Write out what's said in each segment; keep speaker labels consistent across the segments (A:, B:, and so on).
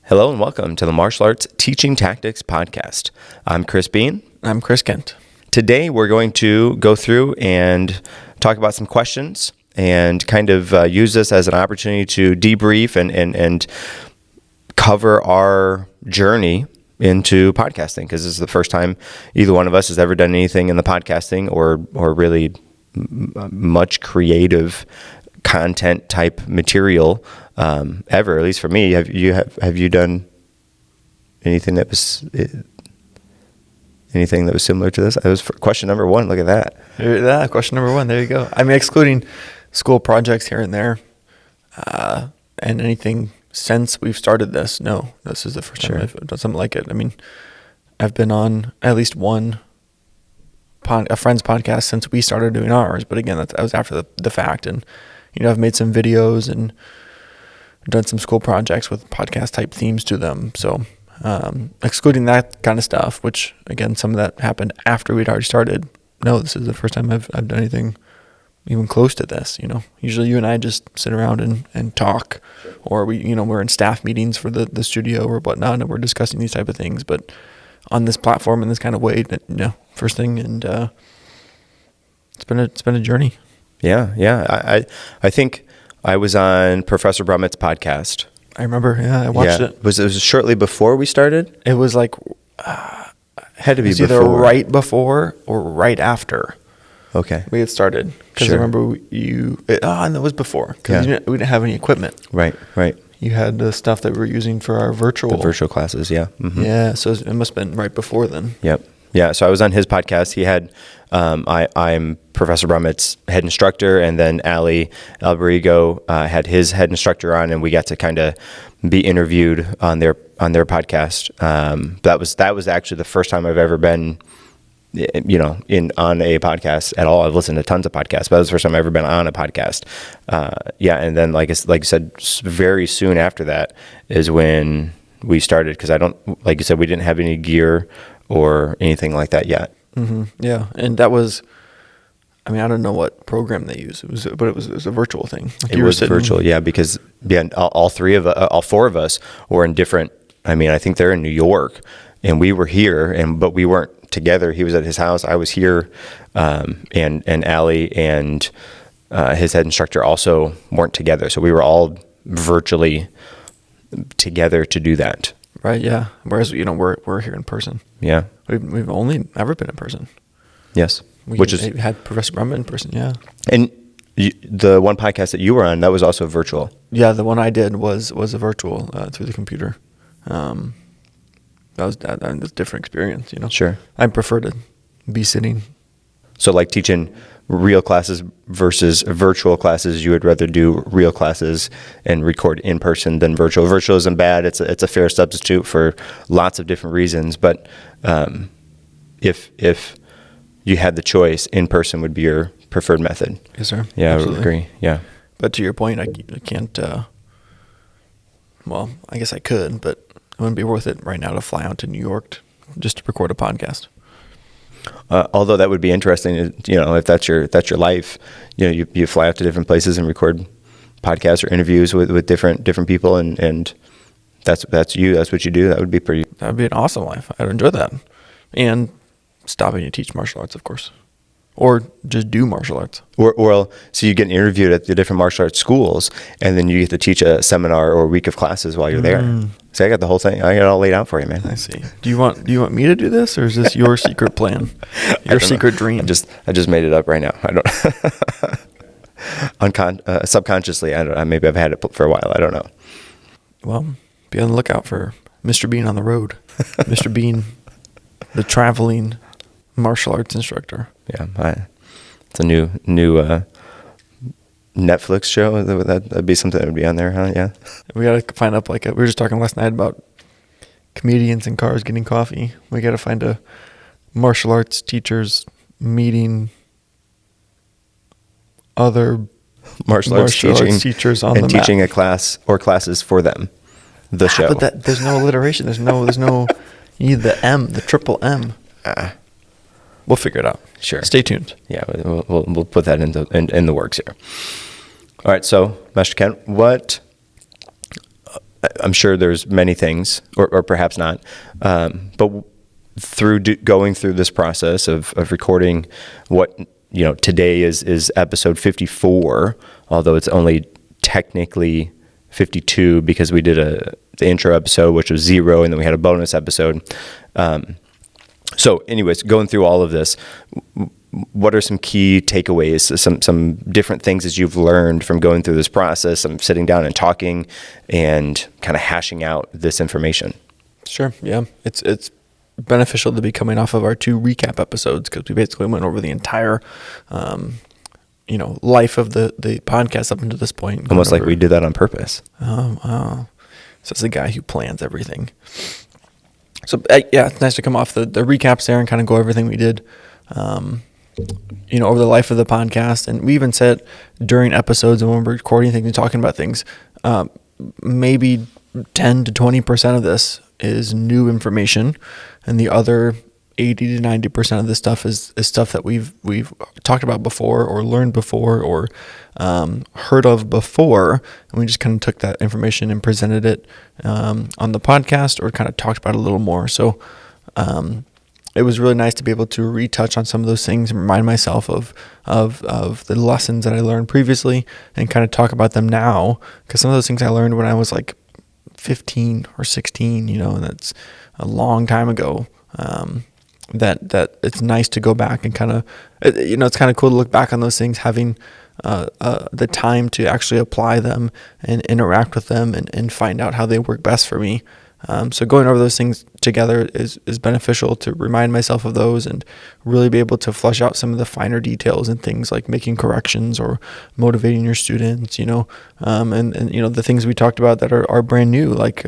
A: Hello and welcome to the Martial Arts Teaching Tactics Podcast. I'm Chris Bean.
B: I'm Chris Kent.
A: Today we're going to go through and talk about some questions and kind of use this as an opportunity to debrief and cover our journey into podcasting, because this is the first time either one of us has ever done anything in the podcasting or really much creative content type material ever, at least for me. Have you done anything that was similar to this? That was question number one. Look at that.
B: Yeah, question number one. There you go. I mean, excluding school projects here and there, and anything since we've started this. No, this is the first time I've done something like it. I mean, I've been on at least one a friend's podcast since we started doing ours, but again, that was after the fact. And I've made some videos and done some school projects with podcast type themes to them. So excluding that kind of stuff, which again, some of that happened after we'd already started. No, this is the first time I've done anything even close to this. Usually you and I just sit around and talk, or we're in staff meetings for the studio or whatnot, and we're discussing these type of things. But on this platform in this kind of way, first thing, and it's been a journey.
A: Yeah. I think I was on Professor Brummett's podcast.
B: I remember. Yeah, I watched it.
A: Was it shortly before we started?
B: It was like
A: had to be
B: either right before or right after.
A: Okay.
B: We had started, because I remember and it was before, because we didn't have any equipment.
A: Right.
B: You had the stuff that we were using for our virtual
A: classes. Yeah. Mm-hmm.
B: Yeah. So it must have been right before then.
A: Yep. Yeah. So I was on his podcast. He had, I'm Professor Brummett's head instructor, and then Ali Alberigo had his head instructor on, and we got to kind of be interviewed on their podcast. That was actually the first time I've ever been, on a podcast at all. I've listened to tons of podcasts, but that was the first time I've ever been on a podcast. And then like you said, very soon after that is when we started, because like you said, we didn't have any gear or anything like that yet.
B: Mm-hmm. Yeah, and that was, I don't know what program they use. It was a virtual thing.
A: Like it was virtual, yeah, because all four of us were in different. I think they're in New York, and we were here, but we weren't together. He was at his house, I was here, and Ali and his head instructor also weren't together. So we were all virtually together to do that.
B: Right. Yeah. Whereas we're here in person.
A: Yeah.
B: We've only ever been in person.
A: Yes.
B: We had Professor Brummett in person. Yeah.
A: And the one podcast that you were on, that was also virtual.
B: Yeah, the one I did was a virtual through the computer. That was a different experience.
A: Sure.
B: I prefer to be sitting. So
A: like teaching real classes versus virtual classes, you would rather do real classes and record in person than virtual. Virtual isn't bad. It's a fair substitute for lots of different reasons. But if you had the choice, in person would be your preferred method.
B: Yes, sir.
A: Yeah,
B: absolutely.
A: I would agree. Yeah.
B: But to your point, I can't. Well, I guess I could, but it wouldn't be worth it right now to fly out to New York just to record a podcast.
A: Although that would be interesting, if that's your life, you fly out to different places and record podcasts or interviews with different people, and that's what you do. That would be that
B: would be an awesome life. I'd enjoy that, and stopping to teach martial arts, of course, or just do martial arts.
A: Or so you get interviewed at the different martial arts schools, and then you get to teach a seminar or a week of classes while you're there. So I got the whole thing. I got it all laid out for you, man.
B: I see. Do you want me to do this, or is this your secret plan? Your secret dream?
A: I just made it up right now. I don't subconsciously. I don't know. Maybe I've had it for a while. I don't know.
B: Well, be on the lookout for Mr. Bean on the road. Mr. Bean, the traveling martial arts instructor.
A: Yeah, it's a new Netflix show. That'd be something that would be on there, huh? Yeah.
B: We got to find up we were just talking last night about comedians in cars getting coffee. We got to find a martial arts teachers meeting other
A: martial arts
B: teachers on
A: and
B: the
A: teaching
B: map.
A: a class or classes for them. The show.
B: But there's no alliteration. There's no. You need the M, the triple M. We'll figure it out.
A: Sure.
B: Stay tuned.
A: Yeah, we'll put that in the works here. All right, so Master Kent, I'm sure there's many things, or perhaps not, but through going through this process of recording what, today is episode 54, although it's only technically 52 because we did the intro episode, which was 0, and then we had a bonus episode. So anyways, going through all of this, what are some key takeaways, some different things that you've learned from going through this process, some sitting down and talking and kind of hashing out this information?
B: Sure. Yeah. It's beneficial to be coming off of our 2 recap episodes, because we basically went over the entire, life of the podcast up until this point.
A: Almost like we did that on purpose.
B: So it's the guy who plans everything. So it's nice to come off the recaps there and kind of go over everything we did, over the life of the podcast. And we even said during episodes and when we're recording things and talking about things, maybe 10 to 20% of this is new information, and the other 80 to 90% of this stuff is stuff that we've talked about before, or learned before, or heard of before, and we just kind of took that information and presented it on the podcast, or kind of talked about it a little more. So it was really nice to be able to retouch on some of those things and remind myself of the lessons that I learned previously, and kind of talk about them now, because some of those things I learned when I was like 15 or 16, and that's a long time ago. That it's nice to go back and kind of, it's kind of cool to look back on those things, having the time to actually apply them and interact with them and find out how they work best for me. So going over those things together is beneficial to remind myself of those, and really be able to flesh out some of the finer details and things like making corrections or motivating your students, and the things we talked about that are brand new, like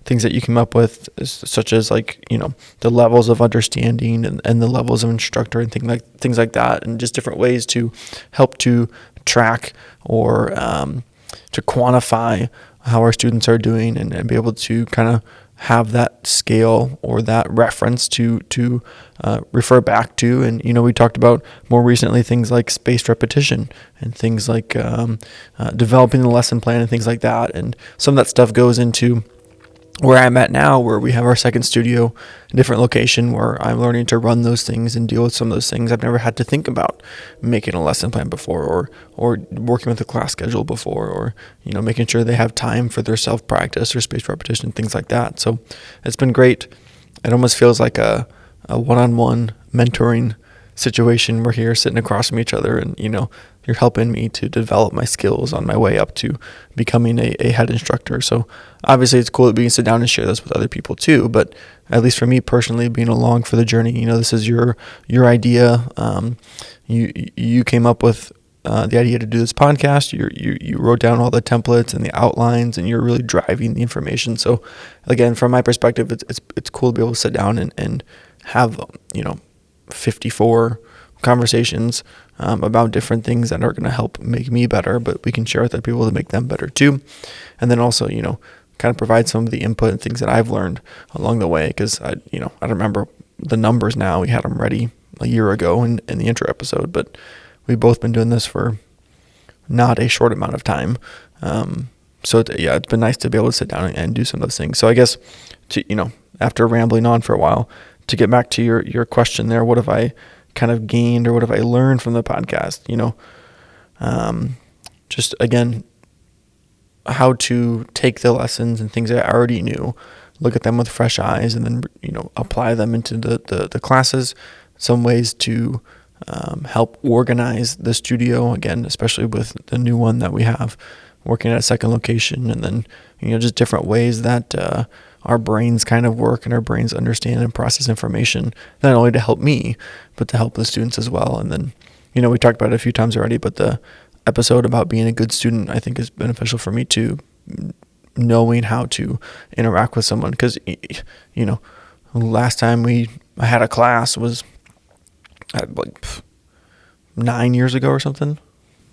B: things that you came up with, such as like, the levels of understanding and the levels of instructor and things like that, and just different ways to help to track or to quantify how our students are doing, and be able to kind of have that scale or that reference to refer back to. And, we talked about more recently things like spaced repetition and things like developing the lesson plan and things like that. And some of that stuff goes into where I'm at now, where we have our second studio, a different location, where I'm learning to run those things and deal with some of those things I've never had to think about making a lesson plan before, or working with a class schedule before, or, making sure they have time for their self-practice or spaced repetition, things like that. So it's been great. It almost feels like a one-on-one mentoring situation. We're here sitting across from each other, and, you're helping me to develop my skills on my way up to becoming a head instructor. So obviously it's cool that we can sit down and share this with other people too, but at least for me personally, being along for the journey, this is your idea. You came up with the idea to do this podcast. You wrote down all the templates and the outlines, and you're really driving the information. So again, from my perspective, it's cool to be able to sit down and have, 54 conversations about different things that are going to help make me better, but we can share with other people to make them better too. And then also, kind of provide some of the input and things that I've learned along the way, because I don't remember the numbers now. We had them ready a year ago in the intro episode, but we've both been doing this for not a short amount of time. So it's been nice to be able to sit down and do some of those things. So I guess after rambling on for a while, to get back to your question there, what have I kind of gained, or what have I learned from the podcast? Just again, how to take the lessons and things I already knew, look at them with fresh eyes, and then apply them into the classes. Some ways to help organize the studio, again, especially with the new one that we have, working at a second location, and then just different ways that our brains kind of work and our brains understand and process information, not only to help me, but to help the students as well. And then, we talked about it a few times already, but the episode about being a good student, I think, is beneficial for me too, knowing how to interact with someone. Because, last time I had a class was like 9 years ago or something.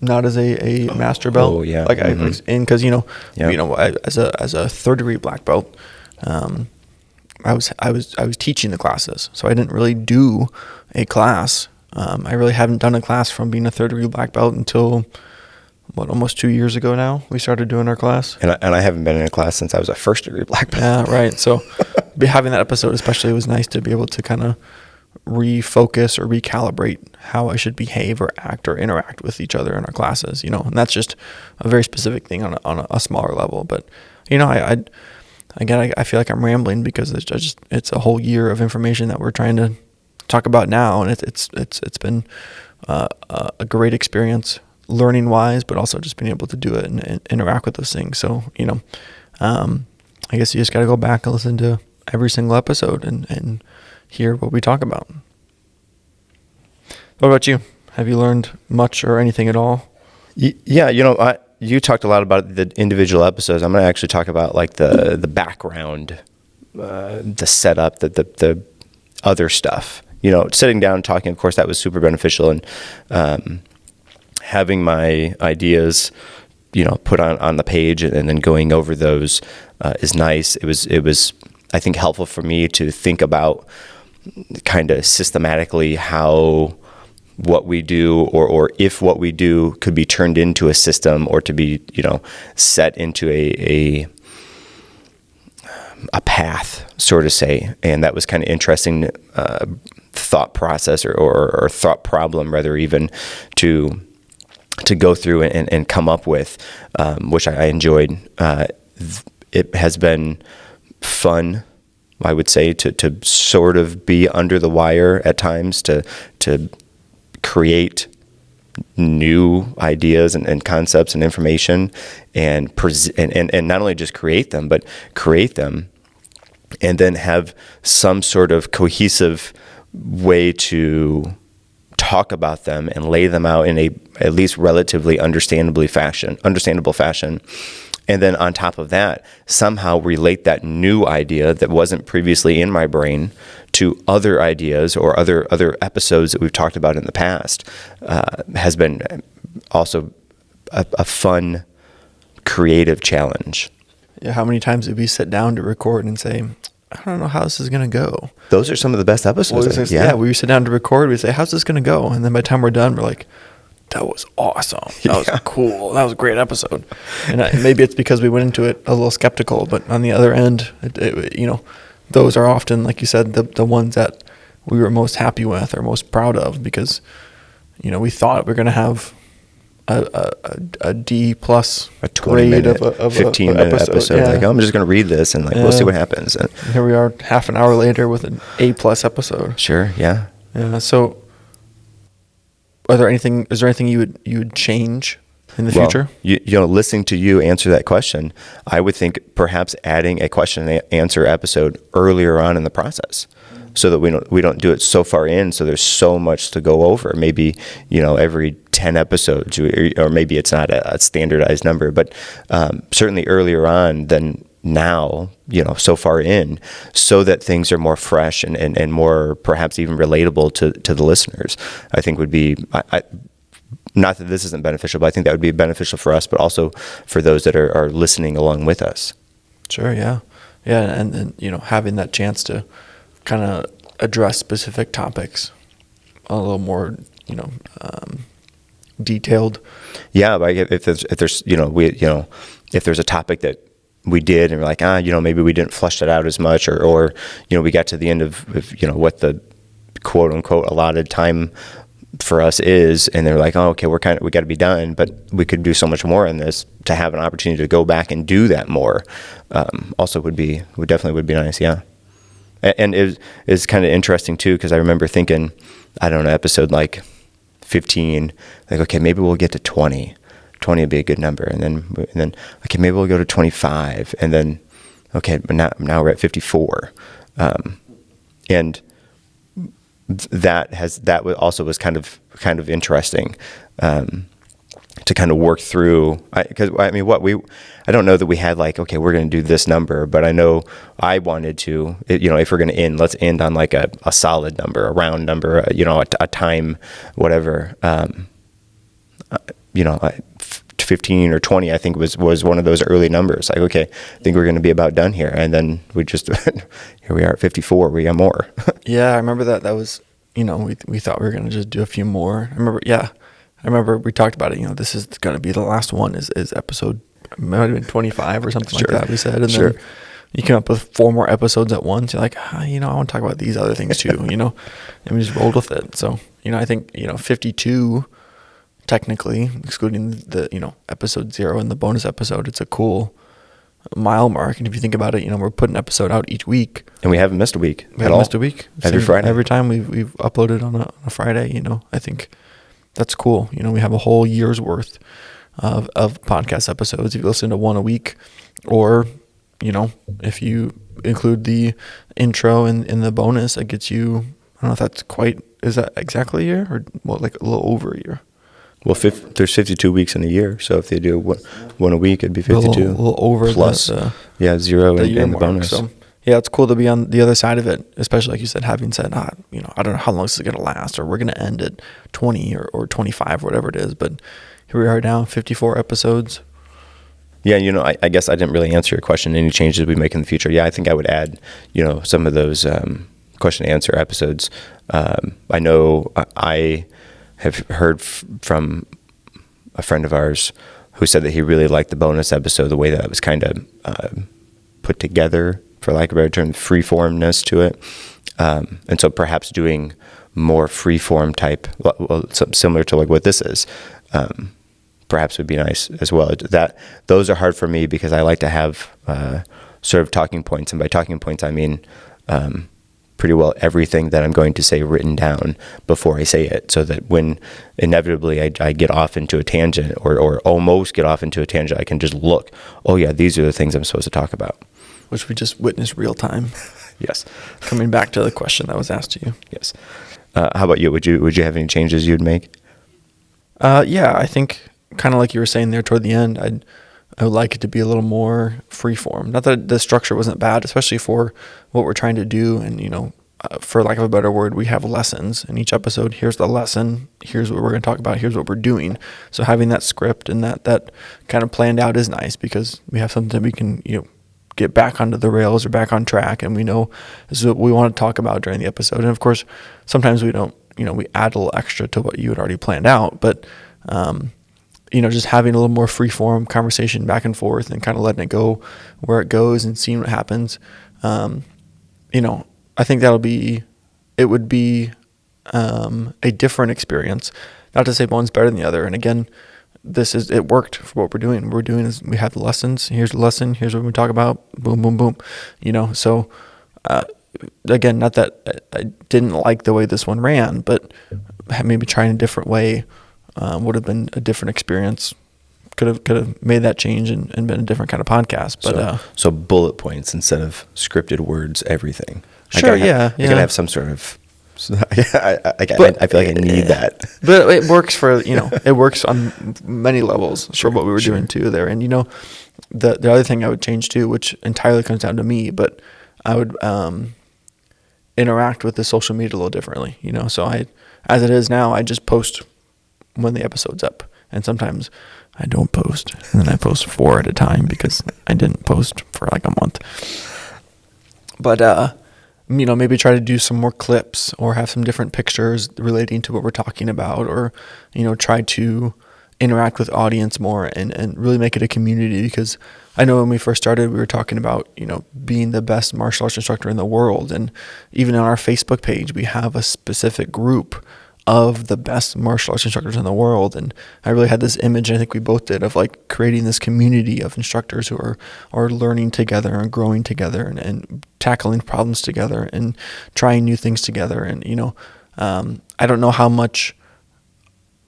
B: Not as a master belt.
A: Oh yeah.
B: Like I was in, because as a third degree black belt, I was teaching the classes, so I didn't really do a class. I really haven't done a class from being a third degree black belt until almost 2 years ago now, we started doing our class.
A: And I haven't been in a class since I was a first degree black belt.
B: Yeah, right. So having that episode especially was nice to be able to kind of refocus or recalibrate how I should behave or act or interact with each other in our classes, and that's just a very specific thing on a smaller level. But, I feel like I'm rambling because it's a whole year of information that we're trying to talk about now. And it's been a great experience learning wise, but also just being able to do it and interact with those things. So, I guess you just got to go back and listen to every single episode and hear what we talk about. What about you? Have you learned much or anything at all?
A: Yeah, you talked a lot about the individual episodes. I'm going to actually talk about like the background, the setup, the other stuff. Sitting down and talking, of course, that was super beneficial, and having my ideas, put on the page and then going over those is nice. It was I think helpful for me to think about kind of systematically how what we do or if what we do could be turned into a system or to be, set into a path, sort of say. And that was kind of interesting thought process or thought problem, rather, even to go through and come up with, which I enjoyed. It has been fun, I would say, to sort of be under the wire at times, to create new ideas and concepts and information and not only just create them, but create them and then have some sort of cohesive way to talk about them and lay them out in a at least relatively understandable fashion. And then on top of that, somehow relate that new idea that wasn't previously in my brain to other ideas or other episodes that we've talked about in the past, has been also a fun, creative challenge.
B: Yeah, how many times did we sit down to record and say, I don't know how this is going to go?
A: Those are some of the best episodes.
B: Yeah, we sit down to record, we say, how's this going to go? And then by the time we're done, we're like, that was awesome. That was cool. That was a great episode. And maybe it's because we went into it a little skeptical, but on the other end, those are often, like you said, the ones that we were most happy with or most proud of because, we thought we were going to have a D plus
A: a 20
B: grade
A: minute,
B: of a
A: 15 minute episode.
B: Yeah.
A: Like, I'm just going to read this and we'll see what happens. And
B: here we are half an hour later with an A plus episode.
A: Sure. Yeah.
B: Yeah. So is there anything you would change in the future?
A: Listening to you answer that question, I would think perhaps adding a question and answer episode earlier on in the process, so that we don't do it so far in. So there's so much to go over. Maybe every 10 episodes, or maybe it's not a standardized number, but certainly earlier on than now. So far in, so that things are more fresh and more perhaps even relatable to the listeners. I think would be. Not that this isn't beneficial, but I think that would be beneficial for us, but also for those that are listening along with us.
B: Sure, yeah. And having that chance to kind of address specific topics a little more, detailed.
A: Yeah, like if there's if there's a topic that we did and we're like, maybe we didn't flesh that out as much, or we got to the end of what the quote unquote allotted time for us is, and they're like, okay, we got to be done, but we could do so much more in this. To have an opportunity to go back and do that more, also would definitely be nice. Yeah, and it's kind of interesting too, because I remember thinking, I don't know, episode like 15, like, okay, maybe we'll get to 20 would be a good number, and then okay, maybe we'll go to 25, and then okay, but now we're at 54, and that also was kind of interesting to kind of work through, because I don't know that we had like, okay, we're going to do this number, but I know I wanted to, if we're going to end, let's end on like a solid number, a round number, a time, whatever, 15 or 20, I think was one of those early numbers. Like, okay, I think we're going to be about done here. And then we just, here we are at 54, we got more.
B: Yeah, I remember that was, we thought we were going to just do a few more. I remember, yeah, I remember we talked about it. This is going to be the last one. Is episode, it might have been 25 or something like that. We said, and then you came up with 4 more episodes at once. You're like, I want to talk about these other things too. And we just rolled with it. So I think 52, technically, excluding the episode 0 and the bonus episode, it's a cool mile mark. And if you think about it, we're putting an episode out each week,
A: and we haven't missed a week.
B: Missed a week
A: every Friday.
B: Every time we've uploaded on a Friday. I think that's cool. We have a whole year's worth of podcast episodes if you listen to one a week, or if you include the intro and the bonus, it gets you, I don't know if that's is that exactly a year, or like a little over a year?
A: Well, there's 52 weeks in a year, so if they do one a week, it'd be 52.
B: A little over
A: plus, 0 and the bonus.
B: So, yeah, it's cool to be on the other side of it, especially like you said, having said, I don't know how long this is going to last, or we're going to end at 20 or 25 or whatever it is, but here we are now, 54 episodes.
A: Yeah, I guess I didn't really answer your question. Any changes we make in the future? Yeah, I think I would add, some of those question and answer episodes. I know I have heard from a friend of ours who said that he really liked the bonus episode, the way that it was kind of put together, for lack of a better term, freeformness to it. And so perhaps doing more freeform type, similar to like what this is, perhaps would be nice as well. Those are hard for me because I like to have sort of talking points, and by talking points I mean pretty well everything that I'm going to say written down before I say it, so that when inevitably I get off into a tangent or almost get off into a tangent, I can just look, oh yeah, these are the things I'm supposed to talk about.
B: Which we just witnessed real time.
A: Yes.
B: Coming back to the question that was asked to you.
A: Yes. How about you? Would you have any changes you'd make?
B: Yeah, I think kind of like you were saying there toward the end, I would like it to be a little more freeform. Not that the structure wasn't bad, especially for what we're trying to do. And, for lack of a better word, we have lessons in each episode. Here's the lesson. Here's what we're going to talk about. Here's what we're doing. So having that script and that kind of planned out is nice, because we have something that we can, get back onto the rails or back on track. And we know this is what we want to talk about during the episode. And of course, sometimes we don't, we add a little extra to what you had already planned out. But, just having a little more free-form conversation back and forth and kind of letting it go where it goes and seeing what happens. I think it would be a different experience. Not to say one's better than the other. And again, it worked for what we're doing. What we're doing is we have the lessons. Here's the lesson. Here's what we talk about. Boom, boom, boom. So again, not that I didn't like the way this one ran, but maybe trying a different way would have been a different experience. Could have made that change and been a different kind of podcast. But
A: so bullet points instead of scripted words, everything.
B: Sure,
A: I gotta have some sort of. I feel like I need that.
B: But it works for it works on many levels for what we were doing too there. And the other thing I would change too, which entirely comes down to me, but I would interact with the social media a little differently. So as it is now, I just post when the episode's up, and sometimes I don't post, and then I post 4 at a time because I didn't post for like a month. But maybe try to do some more clips or have some different pictures relating to what we're talking about, or try to interact with audience more and really make it a community. Because I know when we first started, we were talking about being the best martial arts instructor in the world, and even on our Facebook page we have a specific group of the best martial arts instructors in the world. And I really had this image, I think we both did, of like creating this community of instructors who are learning together and growing together and tackling problems together and trying new things together. And I don't know how much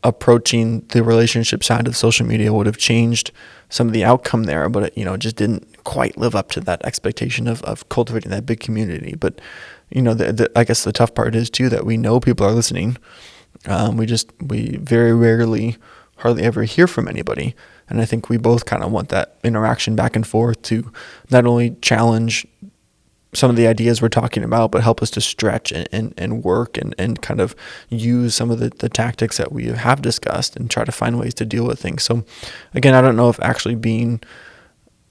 B: approaching the relationship side of social media would have changed some of the outcome there, but it just didn't quite live up to that expectation of cultivating that big community. But I guess the tough part is too that we know people are listening. We very rarely, hardly ever hear from anybody. And I think we both kind of want that interaction back and forth to not only challenge some of the ideas we're talking about, but help us to stretch and work and kind of use some of the tactics that we have discussed and try to find ways to deal with things. So again, I don't know if actually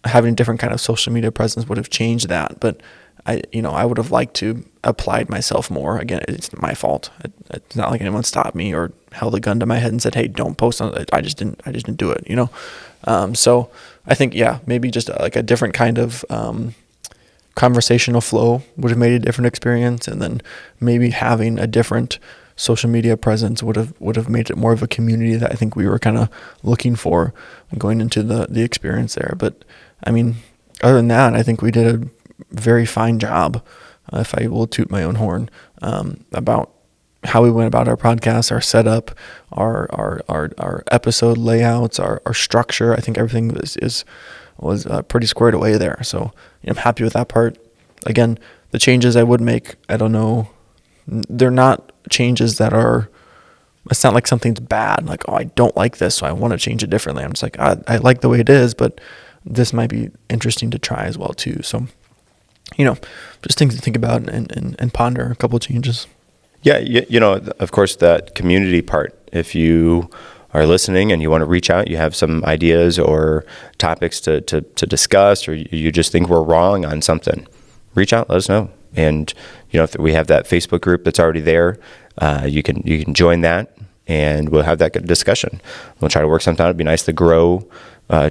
B: having a different kind of social media presence would have changed that, but I would have liked to applied myself more. Again, it's my fault. It's not like anyone stopped me or held a gun to my head and said, "Hey, don't post on it." I just didn't do it, So I think, maybe just like a different kind of conversational flow would have made a different experience, and then maybe having a different social media presence would have made it more of a community that I think we were kind of looking for going into the experience there. But I mean, other than that, I think we did a very fine job, if I will toot my own horn, about how we went about our podcast, our setup, our episode layouts, our structure. I think everything was pretty squared away there. So I'm happy with that part. Again, the changes I would make, I don't know, they're not changes that are, it's not like something's bad, like, oh, I don't like this, so I want to change it differently. I'm just like, I like the way it is, but this might be interesting to try as well too. So, just things to think about and ponder a couple of changes.
A: Yeah, of course, that community part. If you are listening and you want to reach out, you have some ideas or topics to discuss, or you just think we're wrong on something, reach out, let us know. And if we have that Facebook group that's already there, you can join that, and we'll have that good discussion. We'll try to work something out. It'd be nice to grow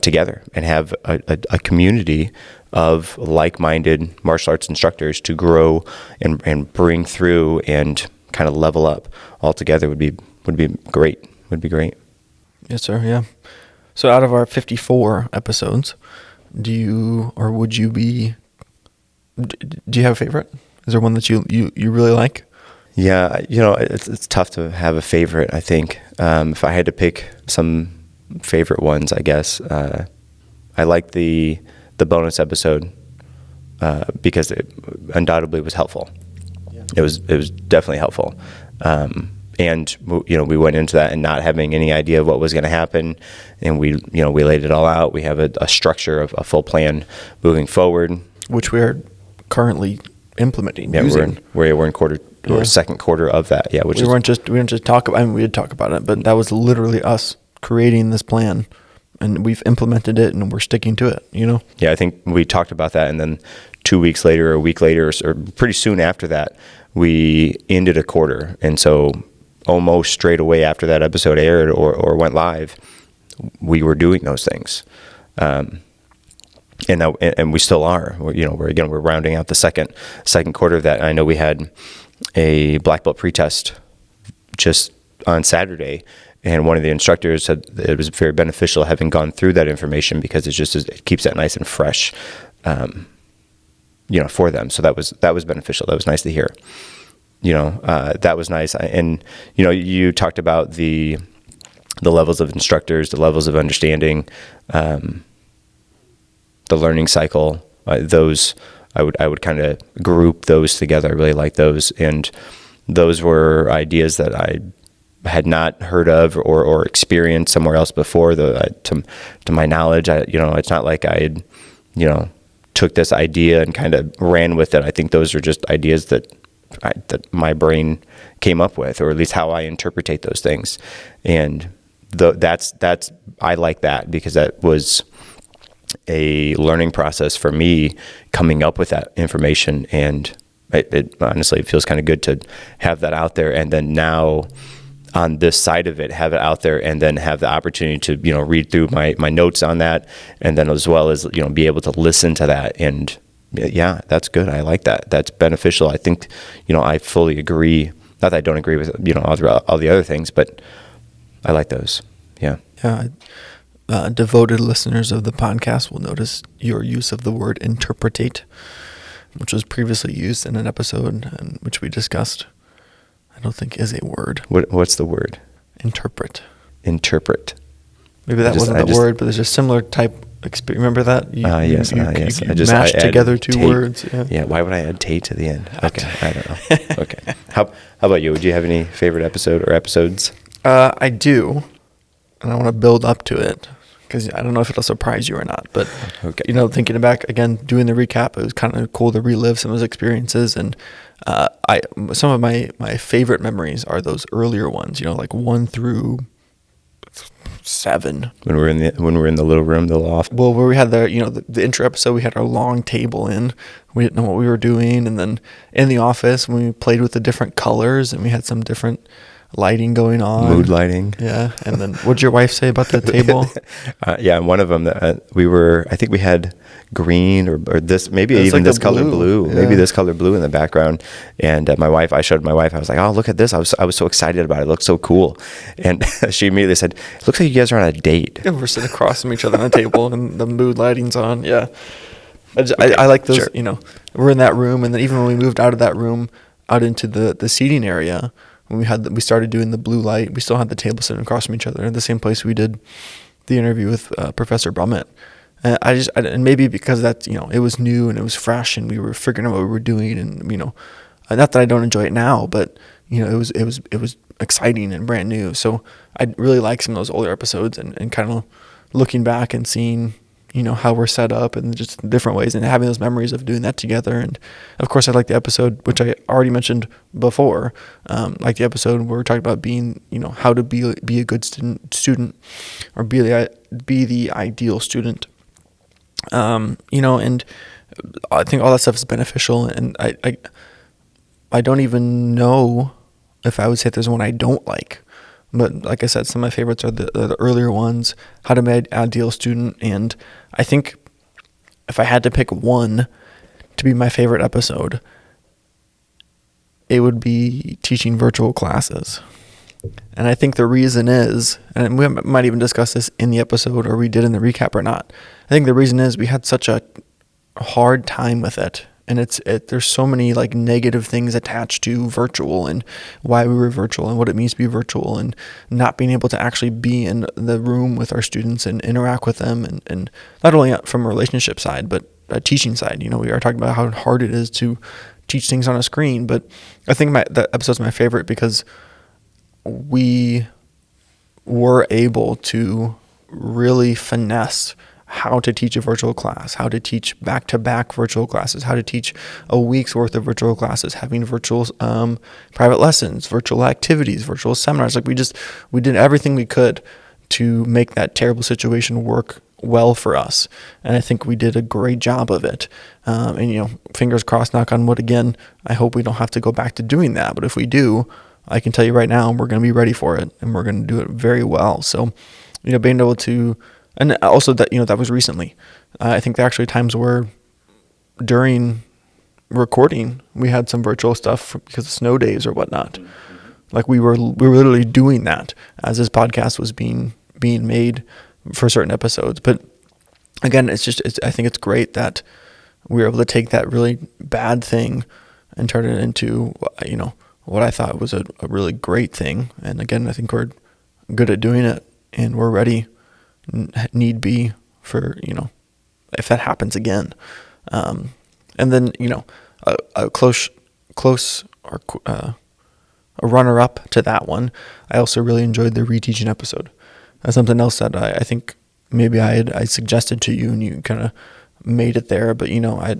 A: together and have a community of like-minded martial arts instructors to grow and bring through and kind of level up all together would be great. Would be great.
B: Yes, sir. Yeah. So out of our 54 episodes, do you have a favorite? Is there one that you really like?
A: Yeah, it's tough to have a favorite. I think if I had to pick some favorite ones, I guess I like the bonus episode because it undoubtedly was helpful. Yeah. It was definitely helpful, and we went into that and not having any idea of what was going to happen, and we laid it all out. We have a structure of a full plan moving forward,
B: which we are currently implementing.
A: Yeah, we're in quarter or second quarter of that. Yeah, we didn't just talk about. I mean, we did talk about it, but that was literally us creating this plan, and we've implemented it, and we're sticking to it. Yeah, I think we talked about that, and then 2 weeks later, or a week later, or pretty soon after that, we ended a quarter, and so almost straight away after that episode aired or went live, we were doing those things. And we still are. We're rounding out the second quarter of that. I know we had a black belt pretest just on Saturday, and one of the instructors said that it was very beneficial having gone through that information because it keeps that nice and fresh, for them. So that was beneficial. That was nice to hear. That was nice. And you talked about the levels of instructors, the levels of understanding. The learning cycle, those I would kind of group those together. I really like those, and those were ideas that I had not heard of or experienced somewhere else before. To my knowledge, it's not like I had took this idea and kind of ran with it. I think those are just ideas that my brain came up with, or at least how I interpretate those things, and that's I like that because that was a learning process for me coming up with that information, and it honestly feels kind of good to have that out there, and then now on this side of it have it out there, and then have the opportunity to read through my notes on that, and then as well as be able to listen to that, and yeah, that's good. I like that. That's beneficial. I think I fully agree. Not that I don't agree with all the other things, but I like those. Yeah.
B: Devoted listeners of the podcast will notice your use of the word interpretate, which was previously used in an episode in which we discussed. I don't think is a word.
A: What's the word?
B: Interpret.
A: Maybe
B: that wasn't the word, but there's a similar type. Remember that?
A: Yes.
B: You mashed together two words.
A: Yeah. Why would I add "tate" to the end? Okay, I don't know. Okay. How about you? Would you have any favorite episode or episodes?
B: I do, and I want to build up to it, because I don't know if it'll surprise you or not, but
A: okay.
B: Thinking back again, doing the recap, it was kind of cool to relive some of those experiences, and some of my favorite memories are those earlier ones, like 1 through 7.
A: When we're in the little room, the loft.
B: Well, where we had the intro episode, we had our long table in. We didn't know what we were doing, and then in the office, we played with the different colors, and we had some different lighting going on.
A: Mood lighting.
B: Yeah, and then what'd your wife say about the table?
A: Yeah, and one of them, I think we had green or this, maybe
B: It was
A: even
B: like
A: this
B: the
A: color
B: blue.
A: blue,
B: Yeah.
A: maybe this color blue in the background. And I showed my wife, I was like, oh, look at this. I was so excited about it. It looked so cool. And she immediately said, it looks like you guys are on a date.
B: Yeah, we're sitting across from each other on the table, and the mood lighting's on. Yeah, I like those.
A: Sure.
B: We're in that room, and then even when we moved out of that room, out into the seating area, when we started doing the blue light, we still had the table sitting across from each other in the same place we did the interview with Professor Brummett. And and maybe because that it was new and it was fresh, and we were figuring out what we were doing, and not that I don't enjoy it now, but it was exciting and brand new. So I really like some of those older episodes, and kind of looking back and seeing how we're set up and just different ways, and having those memories of doing that together. And of course, I like the episode, which I already mentioned before, like the episode where we're talking about being, how to be a good student, or be the ideal student. And I think all that stuff is beneficial, and I don't even know if I would say there's one I don't like. But like I said, some of my favorites are the earlier ones, How to Be an Ideal Student. And I think if I had to pick one to be my favorite episode, it would be teaching virtual classes. And I think the reason is, and we might even discuss this in the episode, or we did in the recap or not, I think the reason is we had such a hard time with it. And there's so many like negative things attached to virtual, and why we were virtual, and what it means to be virtual, and not being able to actually be in the room with our students and interact with them, and not only from a relationship side, but a teaching side. We are talking about how hard it is to teach things on a screen. But I think that episode's my favorite because we were able to really finesse how to teach a virtual class, how to teach back-to-back virtual classes, how to teach a week's worth of virtual classes, having virtual private lessons, virtual activities, virtual seminars. Like we did everything we could to make that terrible situation work well for us. And I think we did a great job of it. And fingers crossed, knock on wood again, I hope we don't have to go back to doing that. But if we do, I can tell you right now, we're going to be ready for it, and we're going to do it very well. So, being able to, and also that, that was recently. I think there actually times where during recording, we had some virtual stuff because of snow days or whatnot. Like we were literally doing that as this podcast was being made for certain episodes. But again, I think it's great that we were able to take that really bad thing and turn it into, what I thought was a really great thing. And again, I think we're good at doing it, and we're ready, need be, for, if that happens again. And then, a close or a runner-up to that one, I also really enjoyed the reteaching episode. That's something else that I think maybe I suggested to you, and you kind of made it there. But I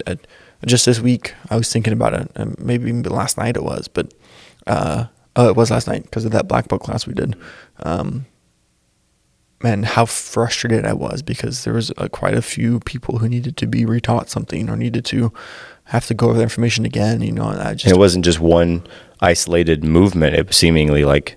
B: just this week I was thinking about it, and maybe even last night it was. But it was last night because of that Black Book class we did. And how frustrated I was because there was quite a few people who needed to be retaught something, or needed to have to go over the information again. And and
A: it wasn't just one isolated movement. It was seemingly like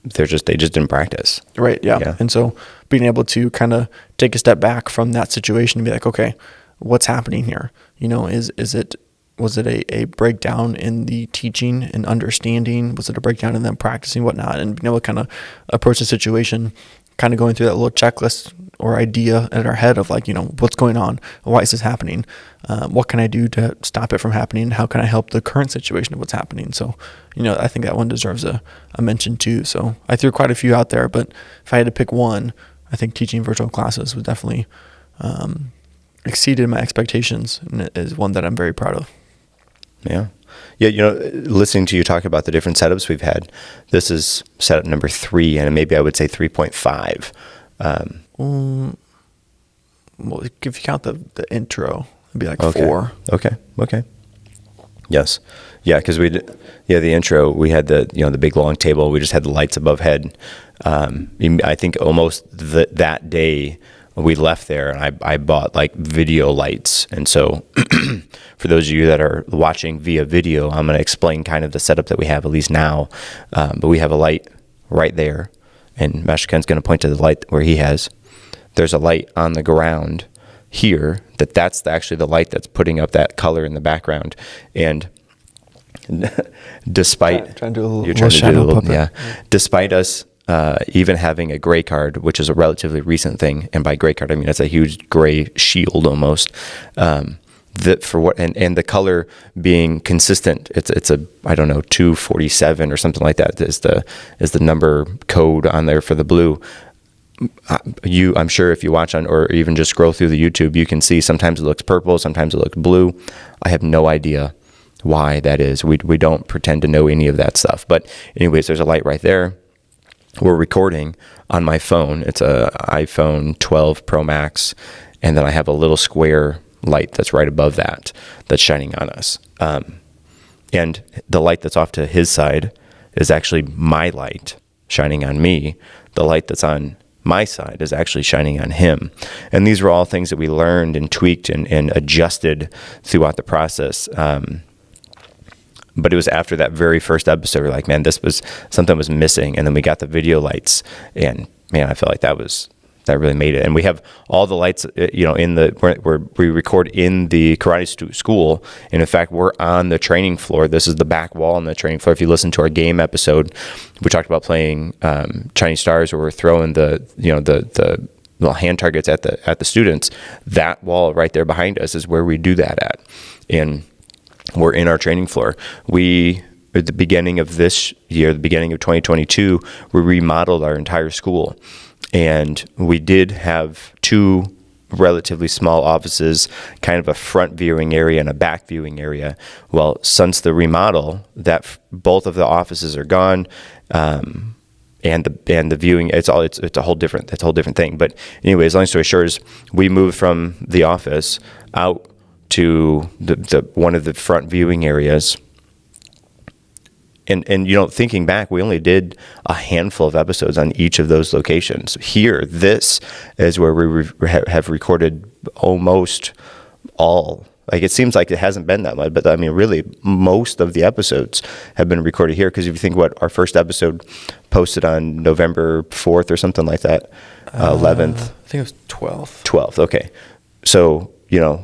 A: they just didn't practice.
B: Right. Yeah. And so being able to kind of take a step back from that situation and be like, okay, what's happening here? Was it a breakdown in the teaching and understanding? Was it a breakdown in them practicing, whatnot? And being able to kind of approach the situation, kind of going through that little checklist or idea in our head of like, what's going on? Why is this happening? What can I do to stop it from happening? How can I help the current situation of what's happening? So, I think that one deserves a mention too. So I threw quite a few out there, but if I had to pick one, I think teaching virtual classes was definitely exceeded my expectations, and it is one that I'm very proud of.
A: Yeah. Yeah, listening to you talk about the different setups we've had, this is setup number 3, and maybe I would say 3.5.
B: Well, if you count the intro, it'd be like
A: okay.
B: 4.
A: Okay. Yes. Yeah, because the intro, we had the big long table. We just had the lights above head. I think almost that day we left there, and I bought like video lights. And so for those of you that are watching via video, I'm going to explain kind of the setup that we have, at least now. But we have a light right there, and Master Ken's going to point to the light where he has. There's a light on the ground here that's actually the light that's putting up that color in the background. And despite
B: trying to do a little,
A: you're trying to do a
B: shadow
A: little,
B: puppet.
A: despite us even having a gray card, which is a relatively recent thing, and by gray card I mean it's a huge gray shield almost. That for what and the color being consistent, it's a I don't know 247 or something like that is the number code on there for the blue. I'm sure if you watch on or even just scroll through the YouTube, you can see sometimes it looks purple, sometimes it looks blue. I have no idea why that is. We don't pretend to know any of that stuff. But anyways, there's a light right there. We're recording on my phone. It's a iPhone 12 Pro Max, and then I have a little square light that's right above that's shining on us. And the light that's off to his side is actually my light shining on me. The light that's on my side is actually shining on him. And these were all things that we learned and tweaked and adjusted throughout the process. But it was after that very first episode, we're like, man, something was missing. And then we got the video lights, and man, I felt like that really made it. And we have all the lights, where we record in the karate school. And in fact, we're on the training floor. This is the back wall on the training floor. If you listen to our game episode, we talked about playing Chinese Stars, where we're throwing the little hand targets at the students. That wall right there behind us is where we do that at. And we're in our training floor. We, at the beginning of this year, the beginning of 2022, we remodeled our entire school. And we did have 2 relatively small offices, kind of a front viewing area and a back viewing area. Well, since the remodel, both of the offices are gone, and the viewing, it's a whole different thing. But anyways, long story short is we moved from the office out to the one of the front viewing areas. And thinking back, we only did a handful of episodes on each of those locations. Here, this is where we have recorded almost all. Like, it seems like it hasn't been that much, but I mean, really, most of the episodes have been recorded here. Because if you think what our first episode posted on November 4th or something like that, 11th.
B: I think it was 12th.
A: 12th, okay. So,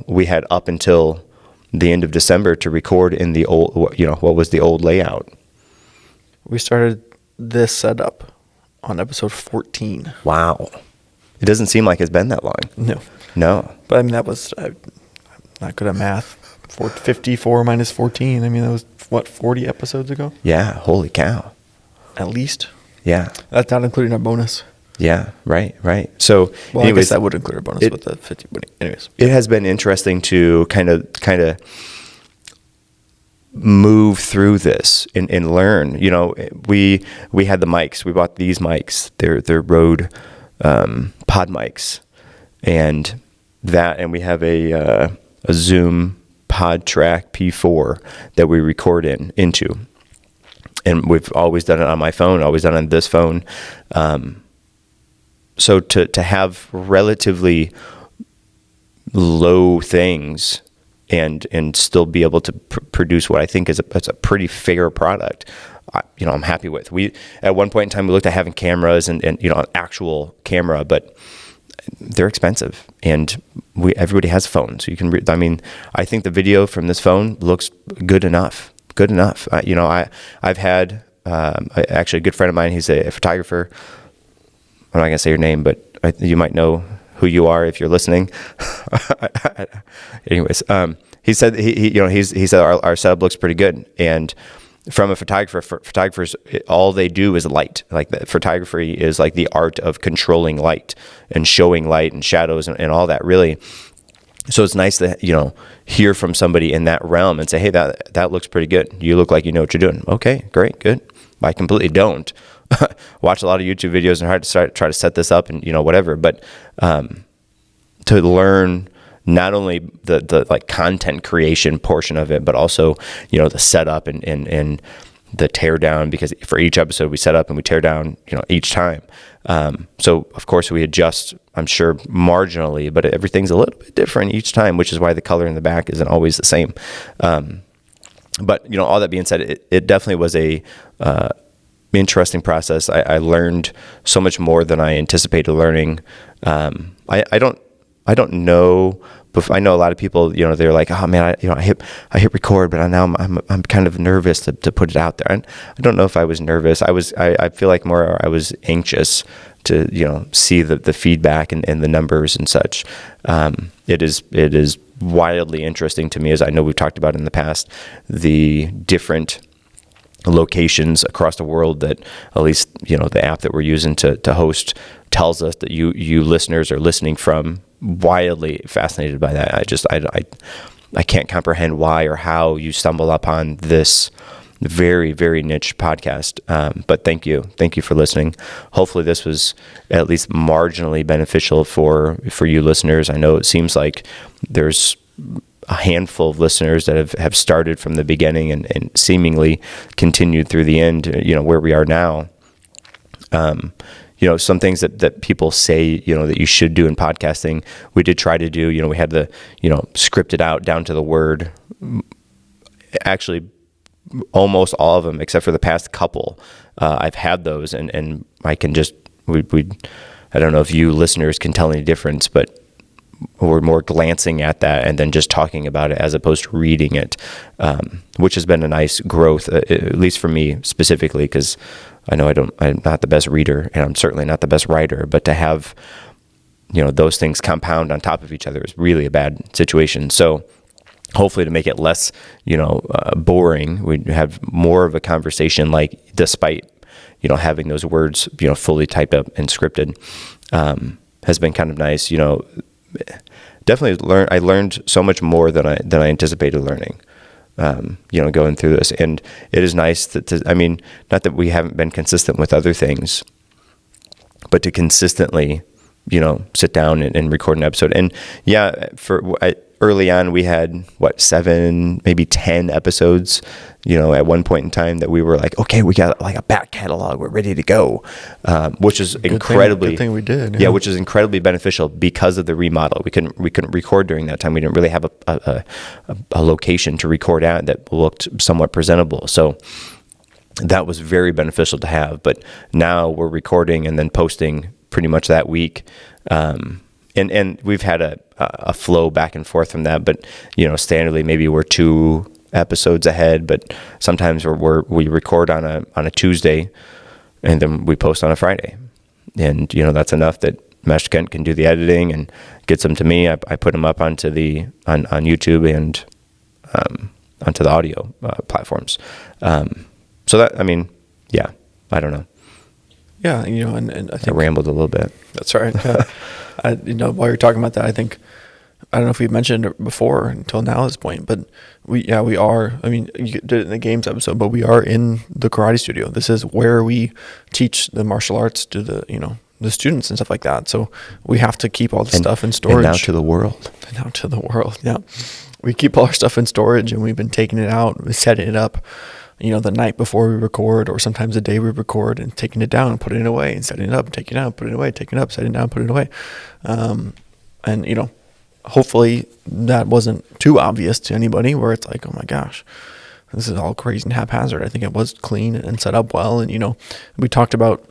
A: we had up until the end of December to record in the old, what was the old layout.
B: We started this setup on episode 14.
A: Wow. It doesn't seem like it's been that long. No.
B: But I mean, that was, I'm not good at math. 54 minus 14. I mean, that was, 40 episodes ago?
A: Yeah, holy cow.
B: At least.
A: Yeah.
B: That's not including our bonus.
A: Yeah, right. So,
B: well, anyways, I guess that would include our bonus with the 50. But anyways.
A: It has been interesting to kind of move through this and learn. We had the mics. We bought these mics. They're Rode pod mics, and we have a Zoom PodTrack P4 that we record into, and we've always done it on my phone. Always done it on this phone. So to have relatively low things and still be able to produce what I think is a pretty fair product, I'm happy with. We at one point in time we looked at having cameras and an actual camera, but they're expensive, and everybody has phones. So you can I think the video from this phone looks good enough. I've had actually a good friend of mine. He's a photographer. I'm not gonna say your name, but you might know who you are if you're listening. Anyways, he said he said our setup looks pretty good, and from a photographers, all they do is light. Like, the photography is like the art of controlling light and showing light and shadows and all that, really. So it's nice to hear from somebody in that realm and say, hey, that looks pretty good. You look like you know what you're doing. Okay, great, good. I completely don't. Watch a lot of YouTube videos and try to set this up and whatever. But to learn not only the like content creation portion of it, but also, you know, the setup and the tear down, because for each episode we set up and we tear down, you know, each time. So of course we adjust, I'm sure marginally, but everything's a little bit different each time, which is why the color in the back isn't always the same. But you know, all that being said, it definitely was a interesting process. I learned so much more than I anticipated learning. I don't know. But I know a lot of people, you know, they're like, oh man, I hit record, but now I'm kind of nervous to put it out there. And I don't know if I was nervous. I feel like more I was anxious to, you know, see the feedback and the numbers and such. It is wildly interesting to me, as I know we've talked about in the past, the different locations across the world that, at least, you know, the app that we're using to host tells us that you listeners are listening from. Wildly fascinated by that. I can't comprehend why or how you stumble upon this very, very niche podcast. But thank you for listening. Hopefully this was at least marginally beneficial for you listeners. I know it seems like there's a handful of listeners that have started from the beginning and seemingly continued through the end, you know, where we are now. You know, some things that people say, you know, that you should do in podcasting, we did try to do. You know, we had the, you know, script it out down to the word. Actually, almost all of them, except for the past couple, I've had those, and I can just, I don't know if you listeners can tell any difference, but we're more glancing at that and then just talking about it as opposed to reading it, which has been a nice growth, at least for me specifically, because I know I'm not the best reader, and I'm certainly not the best writer, but to have, you know, those things compound on top of each other is really a bad situation. So hopefully to make it less, you know, boring, we have more of a conversation, like, despite, you know, having those words, you know, fully typed up and scripted, has been kind of nice. You know, definitely I learned so much more than I anticipated learning. You know, going through this, and it is nice I mean, not that we haven't been consistent with other things, but to consistently, you know, sit down and record an episode. And yeah, early on we had 7, maybe 10 episodes, you know, at one point in time that we were like, okay, we got like a back catalog, we're ready to go, which is incredibly
B: good thing we did.
A: Yeah, which is incredibly beneficial because of the remodel. We couldn't record during that time. We didn't really have a location to record at that looked somewhat presentable. So that was very beneficial to have. But now we're recording and then posting pretty much that week. And we've had a flow back and forth from that, but, you know, standardly maybe we're 2 episodes ahead, but sometimes we record on a Tuesday and then we post on a Friday, and, you know, that's enough that Mesh Kent can do the editing and gets them to me. I put them up onto on YouTube and onto the audio platforms. So that, I mean, yeah, I don't know.
B: Yeah, you know, and I think
A: I rambled a little bit.
B: That's all right. You know, while you're talking about that, I don't know if we've mentioned it before until now at this point, but we are, I mean, you did it in the games episode, but we are in the karate studio. This is where we teach the martial arts to the, you know, the students and stuff like that. So we have to keep all the stuff in storage.
A: And now to the world.
B: Yeah. We keep all our stuff in storage, and we've been taking it out, setting it up, you know, the night before we record, or sometimes the day we record, and taking it down and putting it away, and setting it up, and taking it out, putting it away, taking it up, setting it down, putting it away. And, you know, hopefully that wasn't too obvious to anybody where it's like, oh my gosh, this is all crazy and haphazard. I think it was clean and set up well. And, you know, we talked about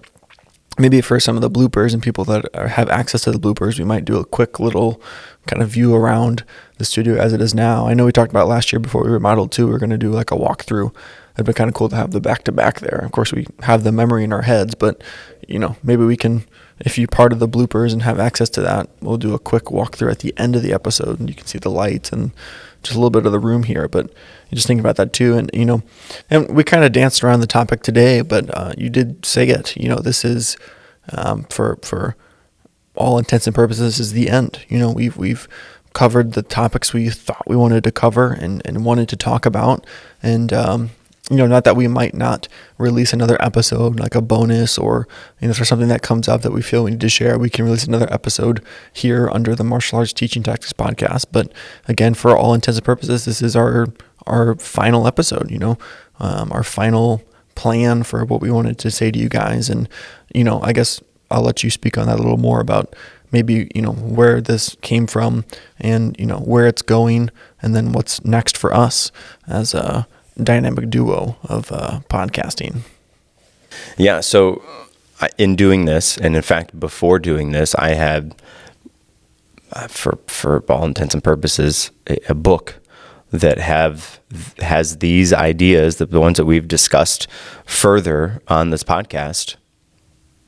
B: maybe for some of the bloopers and people that have access to the bloopers, we might do a quick little kind of view around the studio as it is now. I know we talked about last year before we remodeled too, we were going to do like a walkthrough. It'd be kind of cool to have the back-to-back there. Of course, we have the memory in our heads, but, you know, maybe we can, if you're part of the bloopers and have access to that, we'll do a quick walkthrough at the end of the episode, and you can see the lights and just a little bit of the room here. But you just think about that too. And, you know, and we kind of danced around the topic today, but you did say it, you know, this is, for all intents and purposes, is the end. You know, we've covered the topics we thought we wanted to cover and wanted to talk about. And, not that we might not release another episode, like a bonus, or, if there's something that comes up that we feel we need to share, we can release another episode here under the Martial Arts Teaching Tactics podcast. But again, for all intents and purposes, this is our final episode, our final plan for what we wanted to say to you guys. And, I guess I'll let you speak on that a little more about maybe, where this came from and, where it's going, and then what's next for us as a dynamic duo of podcasting.
A: Yeah. So in doing this, and in fact, before doing this, I had, for all intents and purposes, a book that has these ideas, the ones that we've discussed further on this podcast,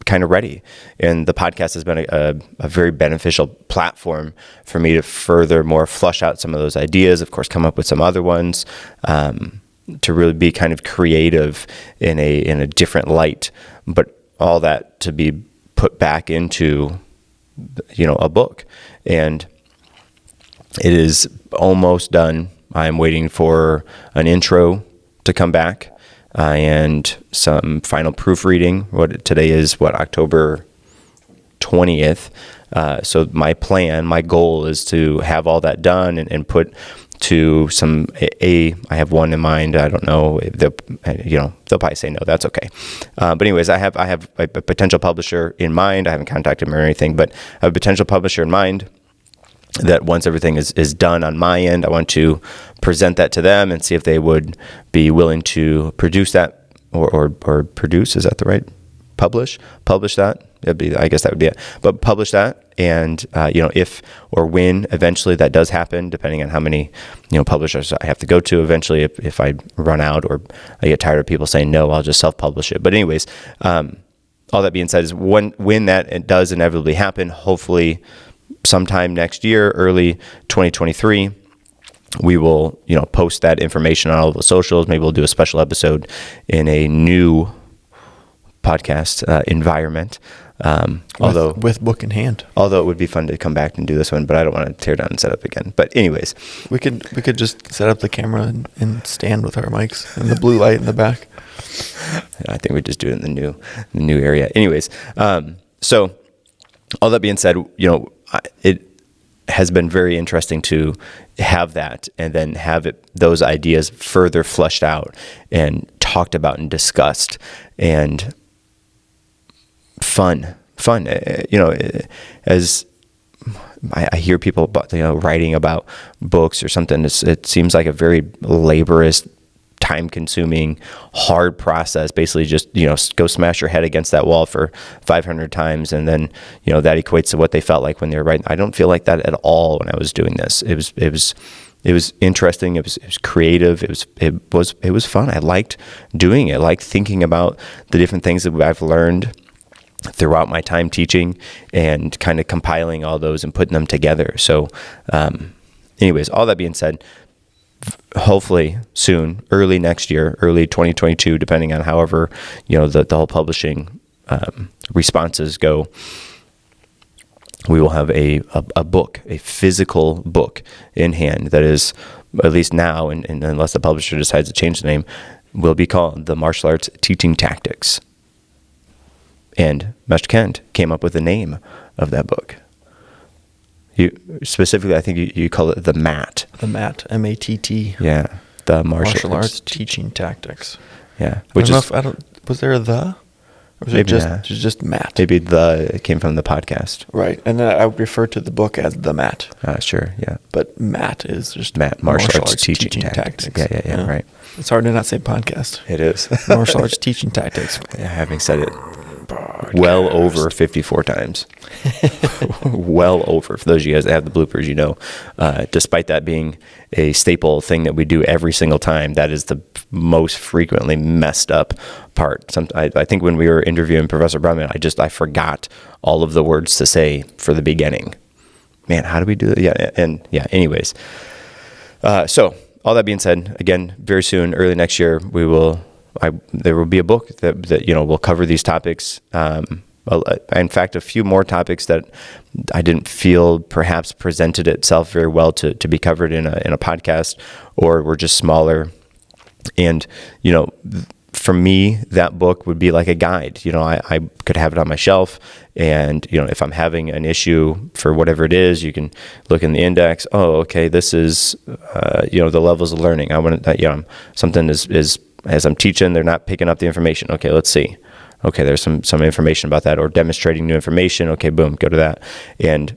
A: kind of ready. And the podcast has been a very beneficial platform for me to furthermore flush out some of those ideas, of course, come up with some other ones, to really be kind of creative in a different light, but all that to be put back into, a book. And it is almost done. I'm waiting for an intro to come back, and some final proofreading. Today is October 20th. So my goal is to have all that done and put to some, I have one in mind. I don't know if they'll probably say no, that's okay. But anyways, I have a potential publisher in mind. I haven't contacted them or anything, but I have a potential publisher in mind that once everything is done on my end, I want to present that to them and see if they would be willing to produce that or produce, is that the right? Publish that. I guess that would be it. But publish that, and if or when eventually that does happen, depending on how many publishers I have to go to. Eventually, if I run out or I get tired of people saying no, I'll just self-publish it. But anyways, all that being said, is when that it does inevitably happen, hopefully sometime next year, early 2023. We will, post that information on all the socials. Maybe we'll do a special episode in a new podcast environment. Although
B: with book in hand,
A: although it would be fun to come back and do this one, but I don't want to tear down and set up again. But anyways,
B: we could just set up the camera and stand with our mics and the blue light in the back.
A: I think we just do it in the new area. Anyways, so all that being said, it has been very interesting to have that and then have those ideas further fleshed out and talked about and discussed, and fun. As I hear people about, writing about books or something, it seems like a very laborious, time-consuming, hard process. Basically, just go smash your head against that wall for 500 times, and then that equates to what they felt like when they were writing. I don't feel like that at all when I was doing this. It was interesting. It was creative. It was fun. I liked doing it. I liked thinking about the different things that I've learned throughout my time teaching and kind of compiling all those and putting them together. So, anyways, all that being said, hopefully soon, early next year, early 2022, depending on however, the whole publishing responses go, we will have a book, a physical book in hand that is, at least now, and unless the publisher decides to change the name, will be called the Martial Arts Teaching Tactics. And Master Kent came up with the name of that book. You specifically, I think you call it the MAT.
B: The MAT, M-A-T-T.
A: Yeah, the Martial
B: Arts Teaching Tactics.
A: Yeah,
B: was there a the? Or was it just MAT?
A: Maybe it came from the podcast.
B: Right, and then I would refer to the book as the MAT.
A: Sure, yeah.
B: But MAT is just
A: MAT, Martial Arts Teaching Tactics. Yeah, right.
B: It's hard to not say podcast.
A: It is.
B: Martial Arts Teaching Tactics.
A: Yeah, having said it well over 54 times. Well over. For those of you guys that have the bloopers, despite that being a staple thing that we do every single time, that is the most frequently messed up part. I think when we were interviewing Professor Brumman, I forgot all of the words to say for the beginning. Man, how do we do that? Anyways. So all that being said, again, very soon, early next year, there will be a book that will cover these topics. In fact, a few more topics that I didn't feel perhaps presented itself very well to be covered in a podcast, or were just smaller And, for me, that book would be like a guide. I could have it on my shelf, and, if I'm having an issue for whatever it is, you can look in the index. Oh, okay, this is, the levels of learning. I want to, something is, as I'm teaching, they're not picking up the information. Okay, let's see. Okay, there's some information about that, or demonstrating new information. Okay, boom, go to that. And,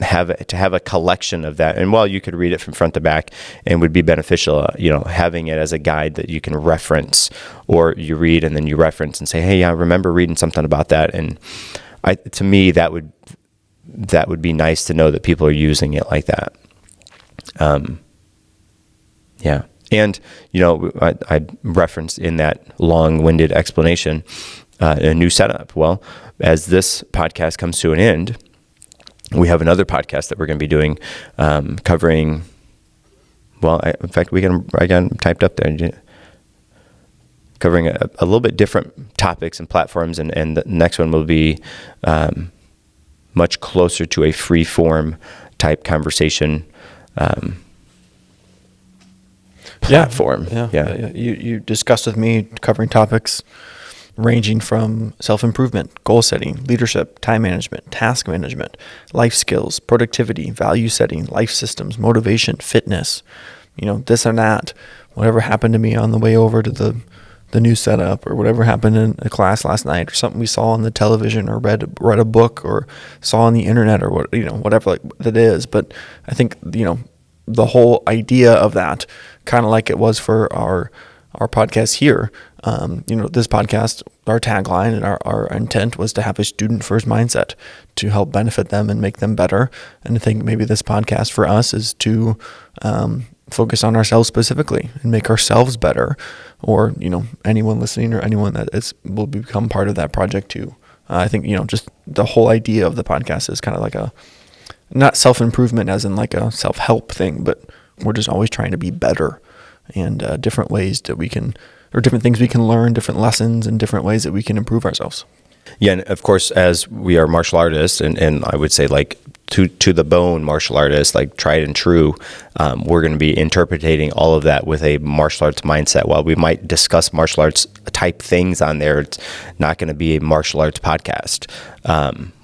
A: have a collection of that. And while you could read it from front to back and would be beneficial, having it as a guide that you can reference, or you read and then you reference and say, hey, I remember reading something about that. And to me, that would be nice to know that people are using it like that. Yeah. And, I referenced in that long-winded explanation a new setup. Well, as this podcast comes to an end, we have another podcast that we're going to be doing, covering, in fact, I got them typed up there, covering a little bit different topics and platforms, and the next one will be much closer to a free-form type conversation platform.
B: Yeah. You discussed with me covering topics ranging from self-improvement, goal setting, leadership, time management, task management, life skills, productivity, value setting, life systems, motivation, fitness, this or that, whatever happened to me on the way over to the new setup, or whatever happened in a class last night, or something we saw on the television, or read a book, or saw on the internet, or whatever like that is. But I think, the whole idea of that, kind of like it was for our podcast here, this podcast, our tagline and our intent was to have a student-first mindset to help benefit them and make them better. And I think maybe this podcast for us is to focus on ourselves specifically and make ourselves better, or, anyone listening or anyone that will become part of that project too. I think, just the whole idea of the podcast is kind of like not self-improvement as in like a self-help thing, but we're just always trying to be better, and different ways that we can, or different things we can learn, different lessons, and different ways that we can improve ourselves.
A: Yeah, and of course, as we are martial artists, and I would say like to the bone martial artists, like tried and true, we're going to be interpreting all of that with a martial arts mindset. While we might discuss martial arts type things on there, it's not going to be a martial arts podcast.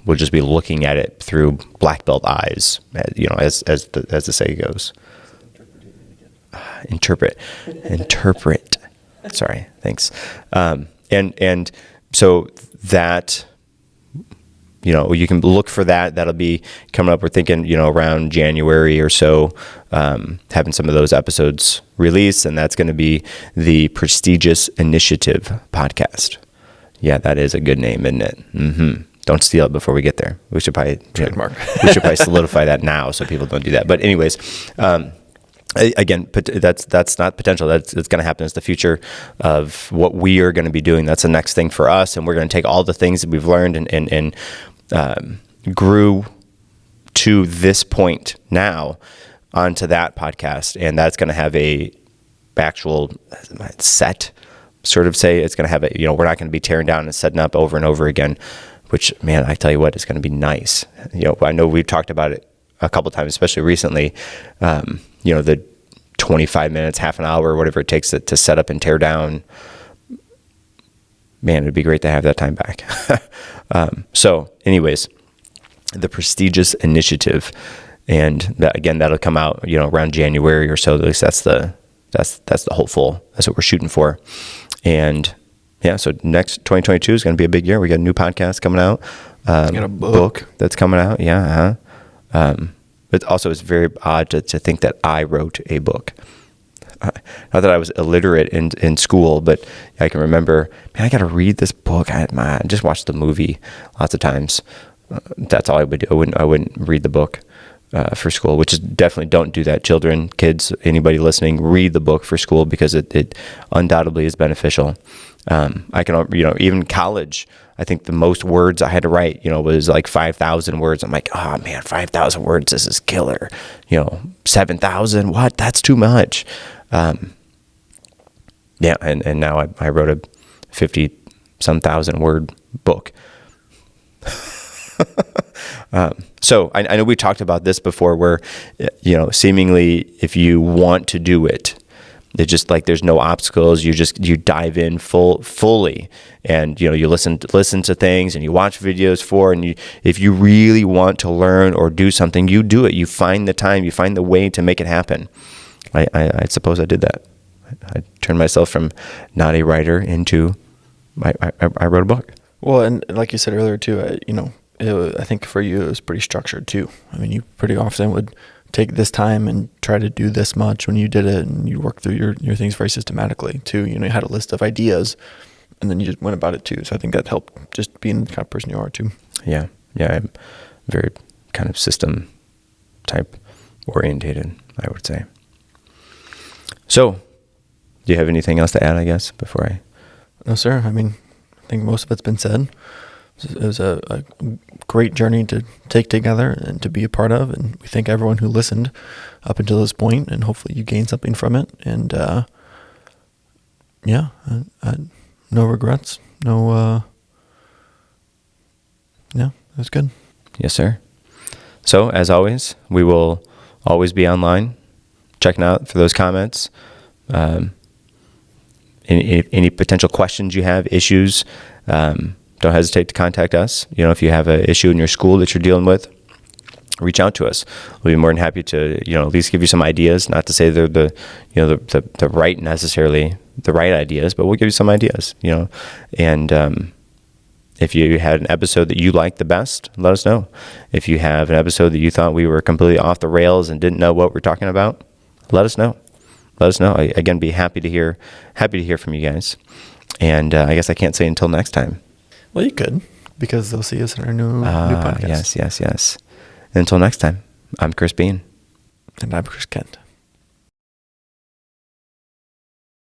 A: We'll just be looking at it through black belt eyes, as the saying goes. Interpret. Sorry, thanks. And so that, you can look for that. That'll be coming up. We're thinking, around January or so, having some of those episodes released, and that's going to be the Prestigious Initiative podcast. Yeah, that is a good name, isn't it? Mm-hmm. Don't steal it before we get there. We should probably
B: trademark.
A: We should probably solidify that now so people don't do that. But anyways, again, that's not potential. It's going to happen. It's the future of what we are going to be doing. That's the next thing for us, and we're going to take all the things that we've learned and grew to this point now onto that podcast, and that's going to have a actual set. Sort of say it's going to have we're not going to be tearing down and setting up over and over again. Which, man, I tell you what, it's going to be nice. I know we've talked about it a couple times, especially recently. The 25 minutes, half an hour, whatever it takes to set up and tear down. Man, it'd be great to have that time back. So, anyways, the Prestigious Initiative, and that'll come out, around January or so. At least that's the hopeful. That's what we're shooting for, and. Yeah, so next 2022 is going to be a big year. We got a new podcast coming out.
B: Got a book
A: that's coming out. Yeah. But also, it's very odd to think that I wrote a book. Not that I was illiterate in school, but I can remember, man, I got to read this book. I just watched the movie lots of times. That's all I would do. I wouldn't read the book for school, which is definitely, don't do that. Children, kids, anybody listening, read the book for school because it undoubtedly is beneficial. I can, even college, I think the most words I had to write, was like 5,000 words. I'm like, oh man, 5,000 words, this is killer. 7,000, what? That's too much. Yeah. And now I wrote a 50-some thousand word book. So I know we talked about this before where, seemingly if you want to do it, It's just like there's no obstacles. You dive in fully, and you listen to things and you watch videos and if you really want to learn or do something, you do it. You find the time, you find the way to make it happen. I suppose I did that. I turned myself from not a writer into I wrote a book.
B: Well, and like you said earlier too, I think for you it was pretty structured too. I mean, you pretty often would take this time and try to do this much when you did it, and you work through your things very systematically too. You had a list of ideas, and then you just went about it too. So I think that helped just being the kind of person you are too.
A: Yeah, I'm very kind of system type orientated, I would say. So, do you have anything else to add, I guess, before I...
B: No, sir. I mean, I think most of it's been said. It was a great journey to take together and to be a part of, and we thank everyone who listened up until this point, and hopefully you gained something from it. And no regrets. It was good.
A: Yes, sir. So, as always, we will always be online, checking out for those comments. Any potential questions you have, issues, don't hesitate to contact us. If you have an issue in your school that you're dealing with, reach out to us. We'll be more than happy to, at least give you some ideas. Not to say they're the right necessarily the right ideas, but we'll give you some ideas. And if you had an episode that you liked the best, let us know. If you have an episode that you thought we were completely off the rails and didn't know what we're talking about, let us know. Let us know. Again, be happy to hear from you guys. And I guess I can't say until next time.
B: Well, you could, because they'll see us in our new podcast.
A: Yes. Until next time, I'm Chris Bean.
B: And I'm Chris Kent.